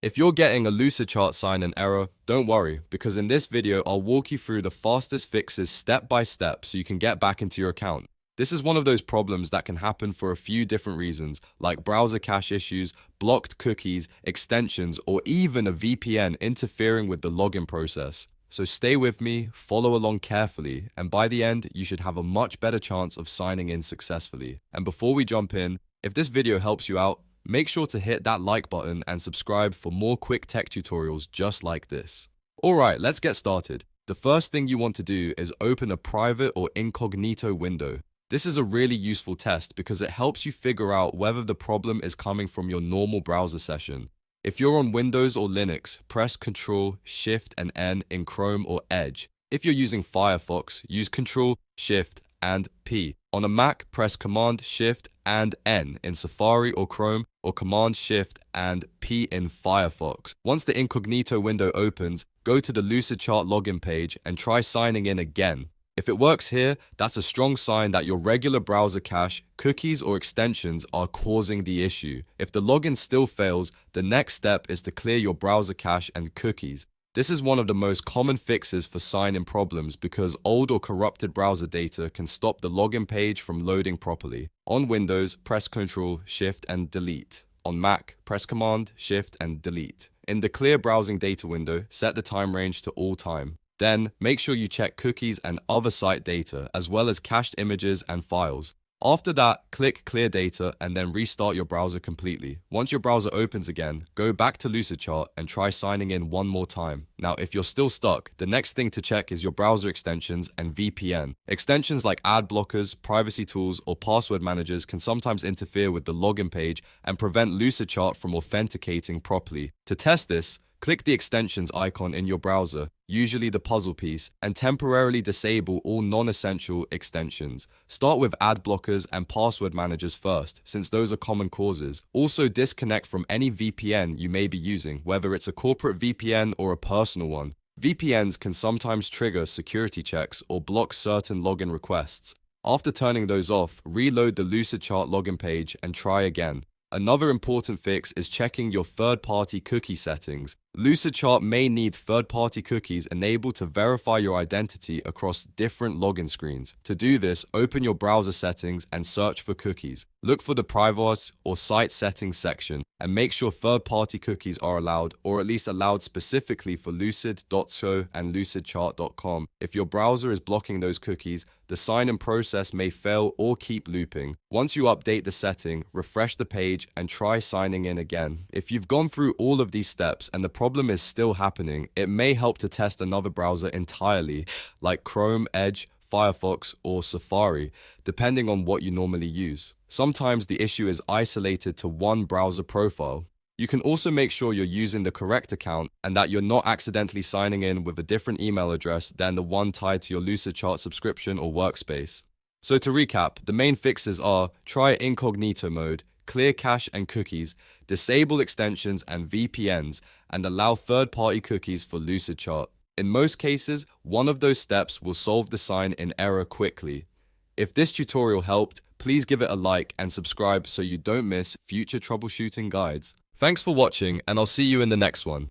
If you're getting a Lucidchart sign in error, don't worry, because in this video I'll walk you through the fastest fixes step by step so you can get back into your account. This is one of those problems that can happen for a few different reasons, like browser cache issues, blocked cookies, extensions, or even a VPN interfering with the login process. So stay with me, follow along carefully, and by the end, you should have a much better chance of signing in successfully. And before we jump in, if this video helps you out, make sure to hit that like button and subscribe for more quick tech tutorials just like this. Alright, let's get started. The first thing you want to do is open a private or incognito window. This is a really useful test because it helps you figure out whether the problem is coming from your normal browser session. If you're on Windows or Linux, press Ctrl, Shift and N in Chrome or Edge. If you're using Firefox, use Ctrl, Shift and P. On a Mac, press Command, Shift and N in Safari or Chrome, or Command, Shift and P in Firefox. Once the incognito window opens, go to the Lucidchart login page and try signing in again. If it works here, that's a strong sign that your regular browser cache, cookies or extensions are causing the issue. If the login still fails, the next step is to clear your browser cache and cookies. This is one of the most common fixes for sign-in problems because old or corrupted browser data can stop the login page from loading properly. On Windows, press Ctrl, Shift and Delete. On Mac, press Command, Shift and Delete. In the Clear Browsing Data window, set the time range to all time. Then, make sure you check cookies and other site data, as well as cached images and files. After that, click Clear Data and then restart your browser completely. Once your browser opens again, go back to Lucidchart and try signing in one more time. Now, if you're still stuck, the next thing to check is your browser extensions and VPN. Extensions like ad blockers, privacy tools, or password managers can sometimes interfere with the login page and prevent Lucidchart from authenticating properly. To test this, click the extensions icon in your browser, usually the puzzle piece, and temporarily disable all non-essential extensions. Start with ad blockers and password managers first, since those are common causes. Also disconnect from any VPN you may be using, whether it's a corporate VPN or a personal one. VPNs can sometimes trigger security checks or block certain login requests. After turning those off, reload the Lucidchart login page and try again. Another important fix is checking your third-party cookie settings. Lucidchart may need third-party cookies enabled to verify your identity across different login screens. To do this, open your browser settings and search for cookies. Look for the Private or Site Settings section and make sure third-party cookies are allowed, or at least allowed specifically for lucid.so and lucidchart.com. If your browser is blocking those cookies, the sign-in process may fail or keep looping. Once you update the setting, refresh the page and try signing in again. If you've gone through all of these steps and the problem is still happening, it may help to test another browser entirely, like Chrome, Edge, Firefox, or Safari, depending on what you normally use. Sometimes the issue is isolated to one browser profile. You can also make sure you're using the correct account and that you're not accidentally signing in with a different email address than the one tied to your Lucidchart subscription or workspace. So to recap, the main fixes are: try incognito mode, clear cache and cookies, disable extensions and VPNs, and allow third-party cookies for Lucidchart. In most cases, one of those steps will solve the sign-in error quickly. If this tutorial helped, please give it a like and subscribe so you don't miss future troubleshooting guides. Thanks for watching, and I'll see you in the next one.